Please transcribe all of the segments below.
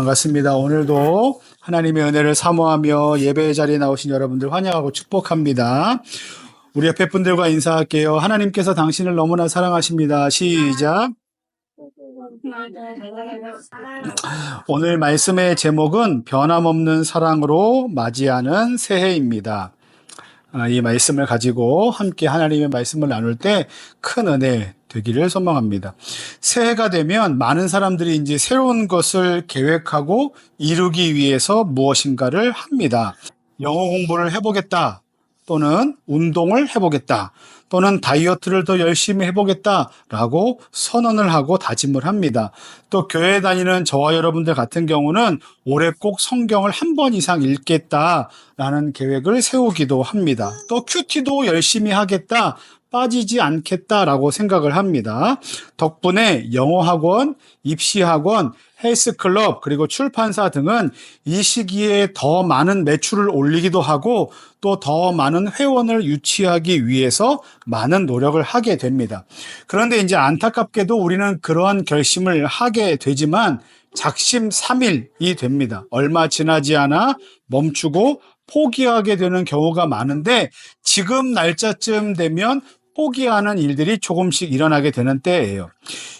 반갑습니다. 오늘도 하나님의 은혜를 사모하며 예배의 자리에 나오신 여러분들 환영하고 축복합니다. 우리 옆에 분들과 인사할게요. 하나님께서 당신을 너무나 사랑하십니다. 시작. 오늘 말씀의 제목은 변함없는 사랑으로 맞이하는 새해입니다. 이 말씀을 가지고 함께 하나님의 말씀을 나눌 때 큰 은혜 되기를 소망합니다. 새해가 되면 많은 사람들이 이제 새로운 것을 계획하고 이루기 위해서 무엇인가를 합니다. 영어 공부를 해보겠다, 또는 운동을 해보겠다, 또는 다이어트를 더 열심히 해보겠다라고 선언을 하고 다짐을 합니다. 또 교회 다니는 저와 여러분들 같은 경우는 올해 꼭 성경을 한 번 이상 읽겠다라는 계획을 세우기도 합니다. 또 큐티도 열심히 하겠다, 빠지지 않겠다라고 생각을 합니다. 덕분에 영어학원, 입시학원, 헬스클럽, 그리고 출판사 등은 이 시기에 더 많은 매출을 올리기도 하고 또 더 많은 회원을 유치하기 위해서 많은 노력을 하게 됩니다. 그런데 이제 안타깝게도 우리는 그러한 결심을 하게 되지만 작심삼일이 됩니다. 얼마 지나지 않아 멈추고 포기하게 되는 경우가 많은데 지금 날짜쯤 되면 포기하는 일들이 조금씩 일어나게 되는 때예요.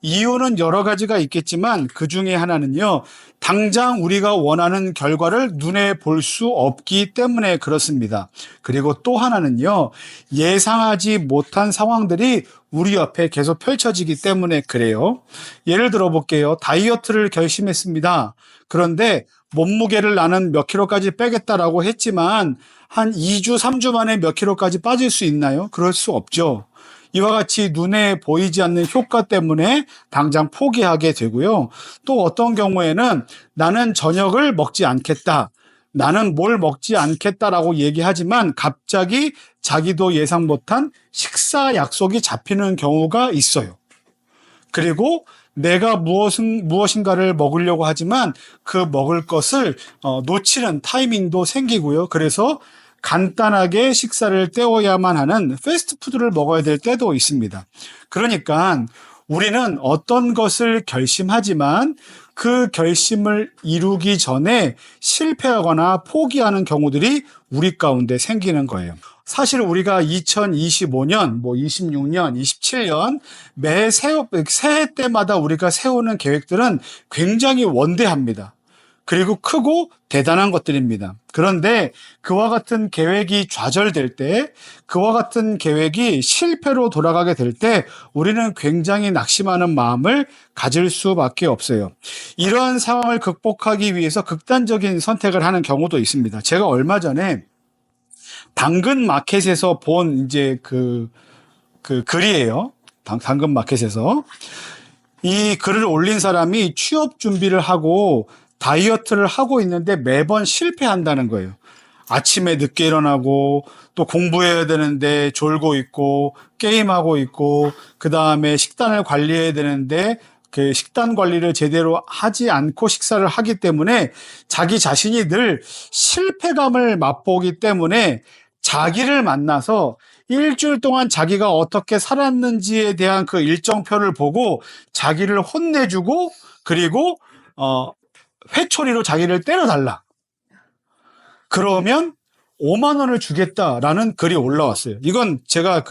이유는 여러 가지가 있겠지만 그 중에 하나는요, 당장 우리가 원하는 결과를 눈에 볼 수 없기 때문에 그렇습니다. 그리고 또 하나는요, 예상하지 못한 상황들이 우리 옆에 계속 펼쳐지기 때문에 그래요. 예를 들어 볼게요. 다이어트를 결심했습니다. 그런데 몸무게를 나는 몇 킬로까지 빼겠다라고 했지만 한 2주, 3주 만에 몇 킬로까지 빠질 수 있나요? 그럴 수 없죠. 이와 같이 눈에 보이지 않는 효과 때문에 당장 포기하게 되고요. 또 어떤 경우에는 나는 저녁을 먹지 않겠다, 나는 뭘 먹지 않겠다라고 얘기하지만 갑자기 자기도 예상 못한 식사 약속이 잡히는 경우가 있어요. 그리고 내가 무엇인가를 먹으려고 하지만 그 먹을 것을 놓치는 타이밍도 생기고요. 그래서 간단하게 식사를 때워야만 하는 패스트푸드를 먹어야 될 때도 있습니다. 그러니까 우리는 어떤 것을 결심하지만 그 결심을 이루기 전에 실패하거나 포기하는 경우들이 우리 가운데 생기는 거예요. 사실 우리가 2025년, 26년, 27년 매 새해 때마다 우리가 세우는 계획들은 굉장히 원대합니다. 그리고 크고 대단한 것들입니다. 그런데 그와 같은 계획이 좌절될 때, 그와 같은 계획이 실패로 돌아가게 될 때 우리는 굉장히 낙심하는 마음을 가질 수밖에 없어요. 이러한 상황을 극복하기 위해서 극단적인 선택을 하는 경우도 있습니다. 제가 얼마 전에 당근 마켓에서 본 이제 그 글이에요. 당근 마켓에서 이 글을 올린 사람이 취업 준비를 하고 다이어트를 하고 있는데 매번 실패한다는 거예요. 아침에 늦게 일어나고 또 공부해야 되는데 졸고 있고 게임하고 있고 그 다음에 식단을 관리해야 되는데 그 식단 관리를 제대로 하지 않고 식사를 하기 때문에 자기 자신이 늘 실패감을 맛보기 때문에 자기를 만나서 일주일 동안 자기가 어떻게 살았는지에 대한 그 일정표를 보고 자기를 혼내주고 그리고 회초리로 자기를 때려달라. 그러면 5만 원을 주겠다라는 글이 올라왔어요. 이건 제가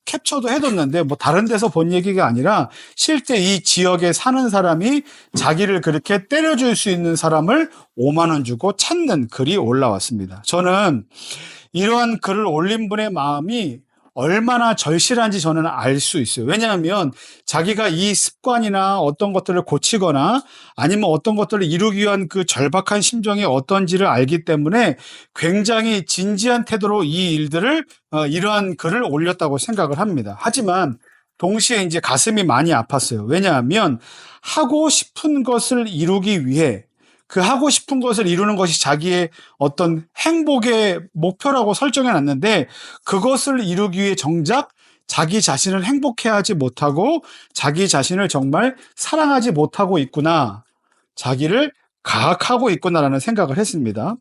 캡처도 해뒀는데 다른 데서 본 얘기가 아니라 실제 이 지역에 사는 사람이 자기를 그렇게 때려줄 수 있는 사람을 5만 원 주고 찾는 글이 올라왔습니다. 저는 이러한 글을 올린 분의 마음이 얼마나 절실한지 저는 알 수 있어요. 왜냐하면 자기가 이 습관이나 어떤 것들을 고치거나 아니면 어떤 것들을 이루기 위한 그 절박한 심정이 어떤지를 알기 때문에 굉장히 진지한 태도로 이 일들을 이러한 글을 올렸다고 생각을 합니다. 하지만 동시에 이제 가슴이 많이 아팠어요. 왜냐하면 하고 싶은 것을 이루기 위해 그 하고 싶은 것을 이루는 것이 자기의 어떤 행복의 목표라고 설정해 놨는데 그것을 이루기 위해 정작 자기 자신을 행복해하지 못하고 자기 자신을 정말 사랑하지 못하고 있구나, 자기를 가학하고 있구나라는 생각을 했습니다.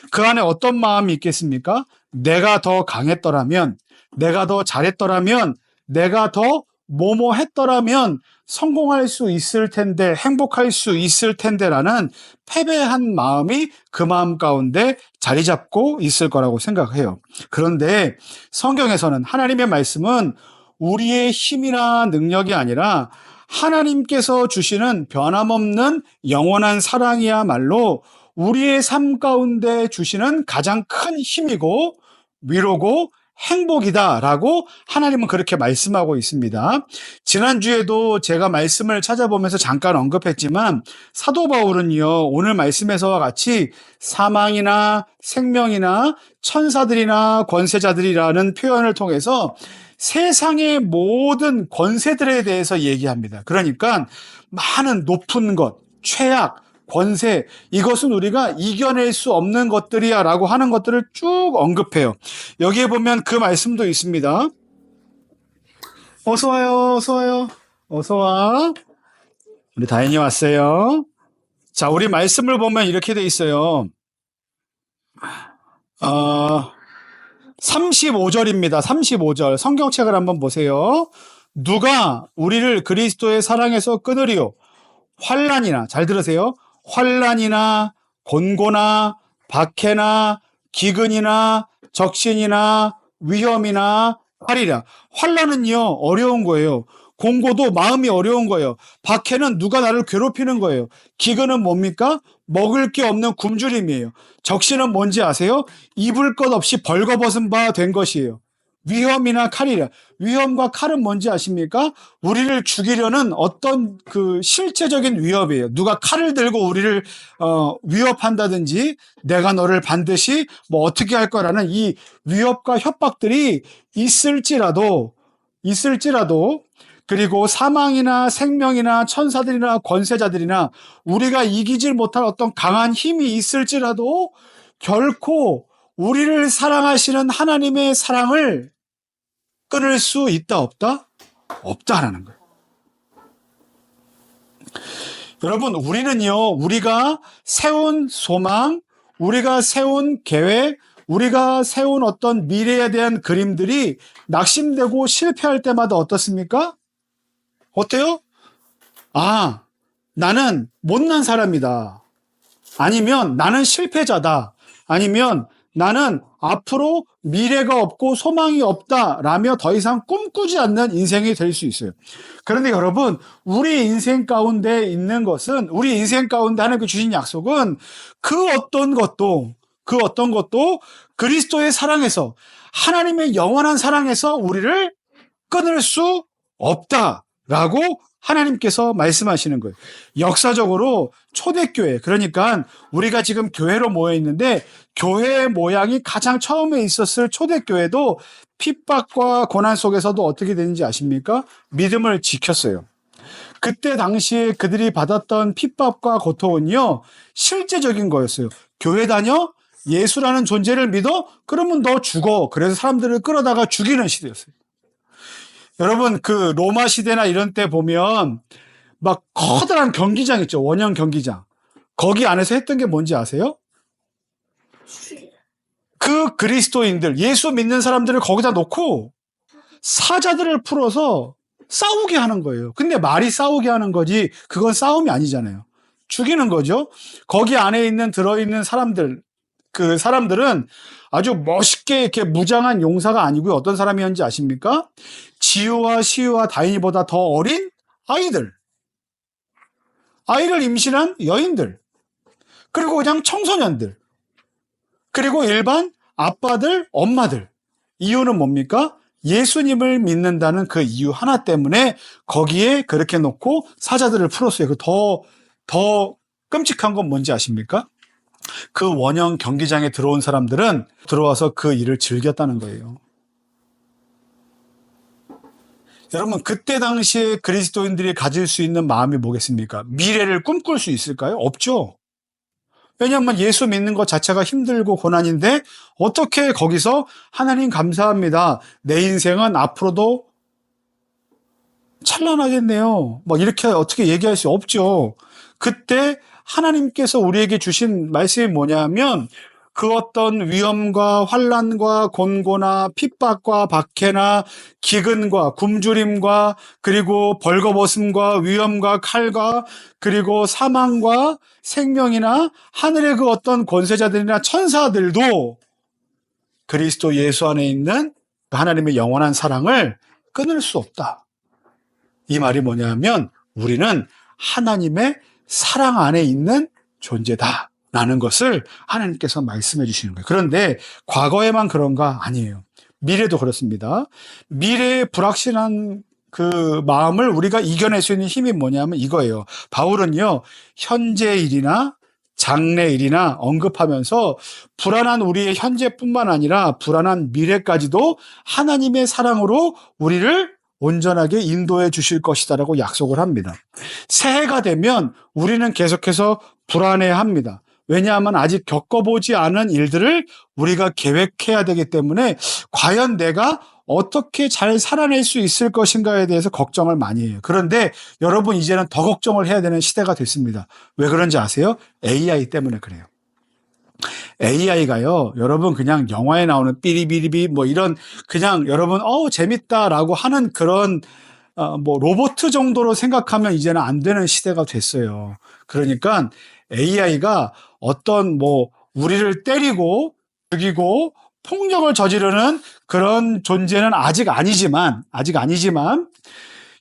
그 안에 어떤 마음이 있겠습니까? 내가 더 강했더라면, 내가 더 잘했더라면, 내가 더 뭐뭐 했더라면 성공할 수 있을 텐데, 행복할 수 있을 텐데라는 패배한 마음이 그 마음 가운데 자리 잡고 있을 거라고 생각해요. 그런데 성경에서는, 하나님의 말씀은 우리의 힘이나 능력이 아니라 하나님께서 주시는 변함없는 영원한 사랑이야말로 우리의 삶 가운데 주시는 가장 큰 힘이고 위로고 행복이다라고 하나님은 그렇게 말씀하고 있습니다. 지난주에도 제가 말씀을 찾아보면서 잠깐 언급했지만 사도 바울은요, 오늘 말씀에서와 같이 사망이나 생명이나 천사들이나 권세자들이라는 표현을 통해서 세상의 모든 권세들에 대해서 얘기합니다. 그러니까 많은 높은 것, 최악, 권세, 이것은 우리가 이겨낼 수 없는 것들이야 라고 하는 것들을 쭉 언급해요. 여기에 보면 그 말씀도 있습니다. 어서 와요, 어서 와요, 어서 와. 우리 다인이 왔어요. 자, 우리 말씀을 보면 이렇게 돼 있어요. 35절입니다. 35절. 성경책을 한번 보세요. 누가 우리를 그리스도의 사랑에서 끊으리요? 환난이나, 잘 들으세요. 환난이나 곤고나 박해나 기근이나 적신이나 위험이나 팔이라. 환난은요, 어려운 거예요. 공고도 마음이 어려운 거예요. 박해는 누가 나를 괴롭히는 거예요. 기근은 뭡니까? 먹을 게 없는 굶주림이에요. 적신은 뭔지 아세요? 입을 것 없이 벌거벗은 바 된 것이에요. 위험이나 칼이라. 위험과 칼은 뭔지 아십니까? 우리를 죽이려는 어떤 그 실제적인 위협이에요. 누가 칼을 들고 우리를 위협한다든지 내가 너를 반드시 뭐 어떻게 할 거라는 이 위협과 협박들이 있을지라도 그리고 사망이나 생명이나 천사들이나 권세자들이나 우리가 이기질 못할 어떤 강한 힘이 있을지라도 결코 우리를 사랑하시는 하나님의 사랑을 끊을 수 있다, 없다? 없다라는 거예요. 여러분, 우리는요, 우리가 세운 소망, 우리가 세운 계획, 우리가 세운 어떤 미래에 대한 그림들이 낙심되고 실패할 때마다 어떻습니까? 어때요? 아, 나는 못난 사람이다. 아니면 나는 실패자다. 아니면 나는 앞으로 미래가 없고 소망이 없다라며 더 이상 꿈꾸지 않는 인생이 될 수 있어요. 그런데 여러분, 우리 인생 가운데 있는 것은, 우리 인생 가운데 하나님께 주신 약속은 그 어떤 것도 그리스도의 사랑에서, 하나님의 영원한 사랑에서 우리를 끊을 수 없다라고 하나님께서 말씀하시는 거예요. 역사적으로 초대교회, 그러니까 우리가 지금 교회로 모여 있는데 교회의 모양이 가장 처음에 있었을 초대교회도 핍박과 고난 속에서도 어떻게 되는지 아십니까? 믿음을 지켰어요. 그때 당시에 그들이 받았던 핍박과 고통은요, 실제적인 거였어요. 교회 다녀? 예수라는 존재를 믿어? 그러면 너 죽어. 그래서 사람들을 끌어다가 죽이는 시대였어요. 여러분, 그 로마 시대나 이런 때 보면 막 커다란 경기장 있죠. 원형 경기장. 거기 안에서 했던 게 뭔지 아세요? 그 그리스도인들, 예수 믿는 사람들을 거기다 놓고 사자들을 풀어서 싸우게 하는 거예요. 근데 말이 싸우게 하는 거지 그건 싸움이 아니잖아요. 죽이는 거죠. 거기 안에 들어있는 사람들, 그 사람들은 아주 멋있게 이렇게 무장한 용사가 아니고요. 어떤 사람이었는지 아십니까? 지우와 시우와 다인이보다 더 어린 아이를 임신한 여인들, 그리고 그냥 청소년들, 그리고 일반 아빠들, 엄마들. 이유는 뭡니까? 예수님을 믿는다는 그 이유 하나 때문에 거기에 그렇게 놓고 사자들을 풀었어요. 더 끔찍한 건 뭔지 아십니까? 그 원형 경기장에 들어온 사람들은 들어와서 그 일을 즐겼다는 거예요. 여러분, 그때 당시에 그리스도인들이 가질 수 있는 마음이 뭐겠습니까? 미래를 꿈꿀 수 있을까요? 없죠. 왜냐하면 예수 믿는 것 자체가 힘들고 고난인데 어떻게 거기서 하나님 감사합니다. 내 인생은 앞으로도 찬란하겠네요. 뭐 이렇게 어떻게 얘기할 수 없죠. 그때 하나님께서 우리에게 주신 말씀이 뭐냐면 그 어떤 위험과 환난과 곤고나 핍박과 박해나 기근과 굶주림과 그리고 벌거벗음과 위험과 칼과 그리고 사망과 생명이나 하늘의 그 어떤 권세자들이나 천사들도 그리스도 예수 안에 있는 하나님의 영원한 사랑을 끊을 수 없다. 이 말이 뭐냐면 우리는 하나님의 사랑 안에 있는 존재다 라는 것을 하나님께서 말씀해 주시는 거예요. 그런데 과거에만 그런가? 아니에요. 미래도 그렇습니다. 미래의 불확실한 그 마음을 우리가 이겨낼 수 있는 힘이 뭐냐면 이거예요. 바울은요, 현재 일이나 장래 일이나 언급하면서 불안한 우리의 현재뿐만 아니라 불안한 미래까지도 하나님의 사랑으로 우리를 온전하게 인도해 주실 것이다라고 약속을 합니다. 새해가 되면 우리는 계속해서 불안해합니다. 왜냐하면 아직 겪어보지 않은 일들을 우리가 계획해야 되기 때문에 과연 내가 어떻게 잘 살아낼 수 있을 것인가에 대해서 걱정을 많이 해요. 그런데 여러분 이제는 더 걱정을 해야 되는 시대가 됐습니다. 왜 그런지 아세요? AI 때문에 그래요. AI가요, 여러분 그냥 영화에 나오는 삐리비리비 뭐 이런 그냥 여러분 재밌다라고 하는 그런 뭐 로봇 정도로 생각하면 이제는 안 되는 시대가 됐어요. 그러니까 AI가 어떤 뭐 우리를 때리고 죽이고 폭력을 저지르는 그런 존재는 아직 아니지만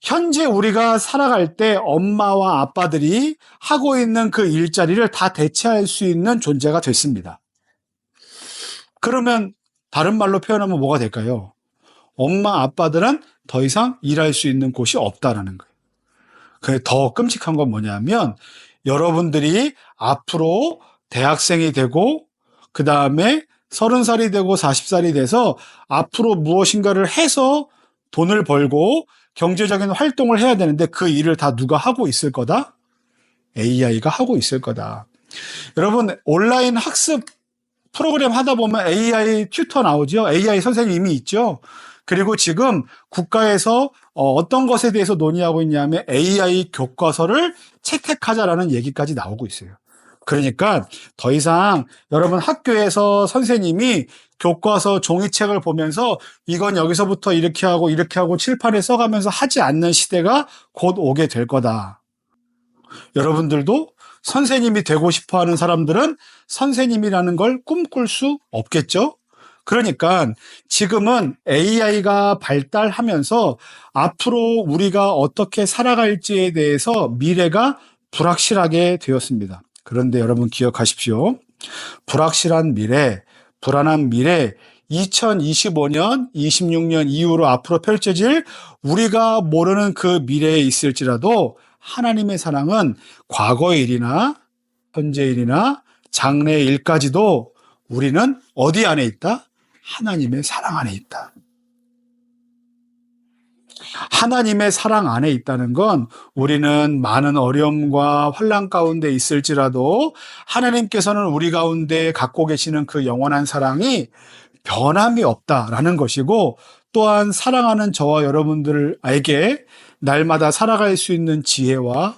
현재 우리가 살아갈 때 엄마와 아빠들이 하고 있는 그 일자리를 다 대체할 수 있는 존재가 됐습니다. 그러면 다른 말로 표현하면 뭐가 될까요? 엄마 아빠들은 더 이상 일할 수 있는 곳이 없다라는 거예요. 더 끔찍한 건 뭐냐면 여러분들이 앞으로 대학생이 되고 그 다음에 30살이 되고 40살이 돼서 앞으로 무엇인가를 해서 돈을 벌고 경제적인 활동을 해야 되는데 그 일을 다 누가 하고 있을 거다? AI가 하고 있을 거다. 여러분 온라인 학습 프로그램 하다 보면 AI 튜터 나오죠. AI 선생님이 있죠. 그리고 지금 국가에서 어떤 것에 대해서 논의하고 있냐면 AI 교과서를 채택하자라는 얘기까지 나오고 있어요. 그러니까 더 이상 여러분 학교에서 선생님이 교과서 종이책을 보면서 이건 여기서부터 이렇게 하고 칠판에 써가면서 하지 않는 시대가 곧 오게 될 거다. 여러분들도 선생님이 되고 싶어 하는 사람들은 선생님이라는 걸 꿈꿀 수 없겠죠? 그러니까 지금은 AI가 발달하면서 앞으로 우리가 어떻게 살아갈지에 대해서 미래가 불확실하게 되었습니다. 그런데 여러분 기억하십시오. 불확실한 미래, 불안한 미래, 2025년, 26년 이후로 앞으로 펼쳐질 우리가 모르는 그 미래에 있을지라도 하나님의 사랑은 과거의 일이나 현재의 일이나 장래의 일까지도 우리는 어디 안에 있다? 하나님의 사랑 안에 있다. 하나님의 사랑 안에 있다는 건 우리는 많은 어려움과 환난 가운데 있을지라도 하나님께서는 우리 가운데 갖고 계시는 그 영원한 사랑이 변함이 없다라는 것이고 또한 사랑하는 저와 여러분들에게 날마다 살아갈 수 있는 지혜와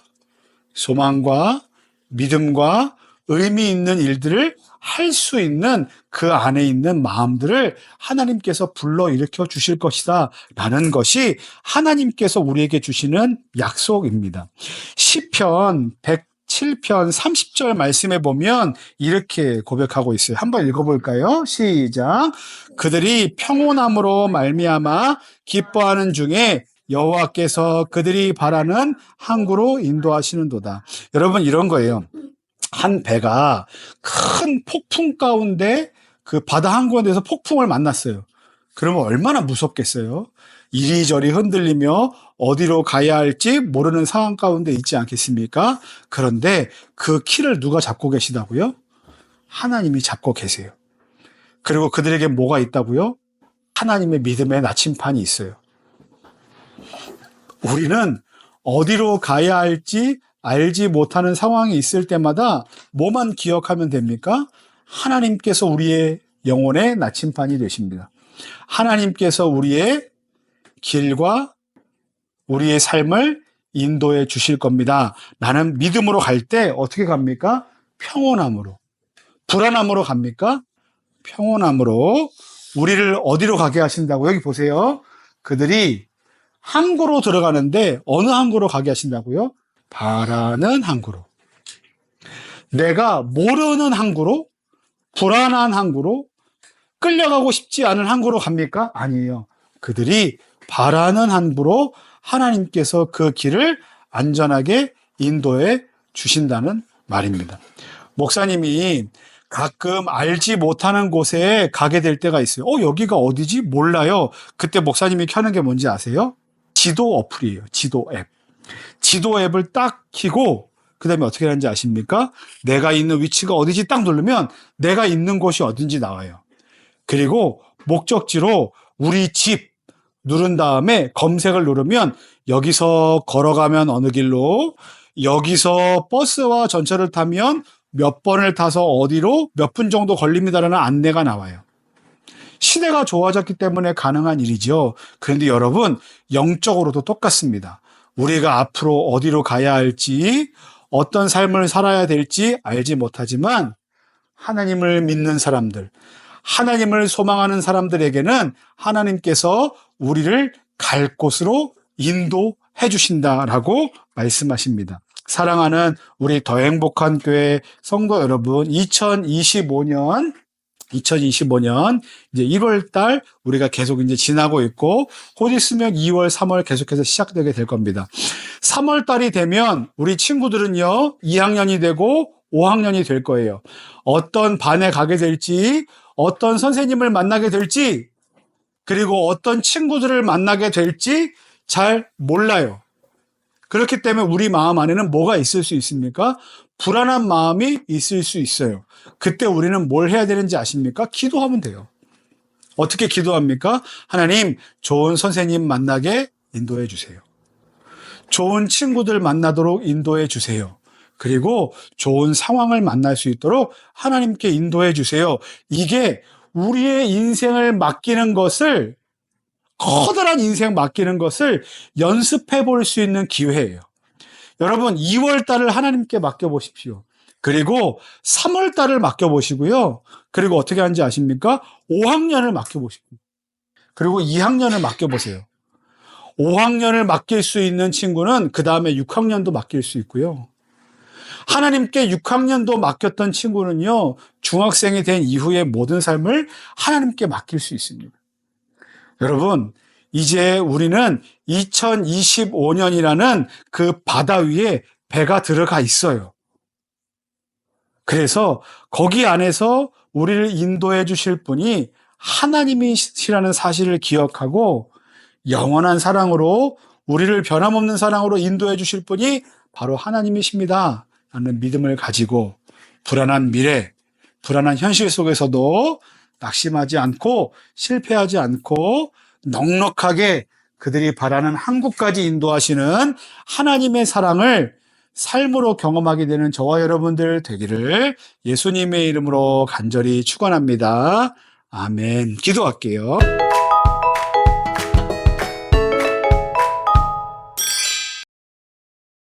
소망과 믿음과 의미 있는 일들을 할 수 있는 그 안에 있는 마음들을 하나님께서 불러일으켜 주실 것이다 라는 것이 하나님께서 우리에게 주시는 약속입니다. 시편 107편 30절 말씀에 보면 이렇게 고백하고 있어요. 한번 읽어볼까요? 시작. 그들이 평온함으로 말미암아 기뻐하는 중에 여호와께서 그들이 바라는 항구로 인도하시는도다. 여러분 이런 거예요. 한 배가 큰 폭풍 가운데 그 바다 한구에서 폭풍을 만났어요. 그러면 얼마나 무섭겠어요? 이리저리 흔들리며 어디로 가야 할지 모르는 상황 가운데 있지 않겠습니까? 그런데 그 키를 누가 잡고 계시다고요? 하나님이 잡고 계세요. 그리고 그들에게 뭐가 있다고요? 하나님의 믿음의 나침판이 있어요. 우리는 어디로 가야 할지 알지 못하는 상황이 있을 때마다 뭐만 기억하면 됩니까? 하나님께서 우리의 영혼의 나침판이 되십니다. 하나님께서 우리의 길과 우리의 삶을 인도해 주실 겁니다. 나는 믿음으로 갈 때 어떻게 갑니까? 평온함으로. 불안함으로 갑니까? 평온함으로. 우리를 어디로 가게 하신다고? 여기 보세요. 그들이 항구로 들어가는데 어느 항구로 가게 하신다고요? 바라는 항구로. 내가 모르는 항구로, 불안한 항구로, 끌려가고 싶지 않은 항구로 갑니까? 아니에요. 그들이 바라는 항구로 하나님께서 그 길을 안전하게 인도해 주신다는 말입니다. 목사님이 가끔 알지 못하는 곳에 가게 될 때가 있어요. 여기가 어디지? 몰라요. 그때 목사님이 켜는 게 뭔지 아세요? 지도 어플이에요. 지도 앱. 지도 앱을 딱 켜고 그 다음에 어떻게 하는지 아십니까? 내가 있는 위치가 어디지 딱 누르면 내가 있는 곳이 어딘지 나와요. 그리고 목적지로 우리 집 누른 다음에 검색을 누르면 여기서 걸어가면 어느 길로, 여기서 버스와 전철을 타면 몇 번을 타서 어디로 몇 분 정도 걸립니다라는 안내가 나와요. 시대가 좋아졌기 때문에 가능한 일이죠. 그런데 여러분, 영적으로도 똑같습니다. 우리가 앞으로 어디로 가야 할지, 어떤 삶을 살아야 될지 알지 못하지만 하나님을 믿는 사람들, 하나님을 소망하는 사람들에게는 하나님께서 우리를 갈 곳으로 인도해 주신다라고 말씀하십니다. 사랑하는 우리 더 행복한 교회 성도 여러분, 2025년 이제 1월 달 우리가 계속 이제 지나고 있고 곧 있으면 2월, 3월 계속해서 시작되게 될 겁니다. 3월 달이 되면 우리 친구들은요, 2학년이 되고 5학년이 될 거예요. 어떤 반에 가게 될지, 어떤 선생님을 만나게 될지, 그리고 어떤 친구들을 만나게 될지 잘 몰라요. 그렇기 때문에 우리 마음 안에는 뭐가 있을 수 있습니까? 불안한 마음이 있을 수 있어요. 그때 우리는 뭘 해야 되는지 아십니까? 기도하면 돼요. 어떻게 기도합니까? 하나님, 좋은 선생님 만나게 인도해 주세요. 좋은 친구들 만나도록 인도해 주세요. 그리고 좋은 상황을 만날 수 있도록 하나님께 인도해 주세요. 이게 우리의 인생을 맡기는 것을, 커다란 인생 맡기는 것을 연습해 볼 수 있는 기회예요. 여러분, 2월 달을 하나님께 맡겨보십시오. 그리고 3월 달을 맡겨보시고요. 그리고 어떻게 하는지 아십니까? 5학년을 맡겨보시고, 그리고 2학년을 맡겨보세요. 5학년을 맡길 수 있는 친구는 그 다음에 6학년도 맡길 수 있고요. 하나님께 6학년도 맡겼던 친구는요, 중학생이 된 이후의 모든 삶을 하나님께 맡길 수 있습니다. 여러분, 이제 우리는 2025년이라는 그 바다 위에 배가 들어가 있어요. 그래서 거기 안에서 우리를 인도해 주실 분이 하나님이시라는 사실을 기억하고 영원한 사랑으로, 우리를 변함없는 사랑으로 인도해 주실 분이 바로 하나님이십니다 라는 믿음을 가지고 불안한 미래, 불안한 현실 속에서도 낙심하지 않고 실패하지 않고 넉넉하게 그들이 바라는 한국까지 인도하시는 하나님의 사랑을 삶으로 경험하게 되는 저와 여러분들 되기를 예수님의 이름으로 간절히 축원합니다. 아멘. 기도할게요.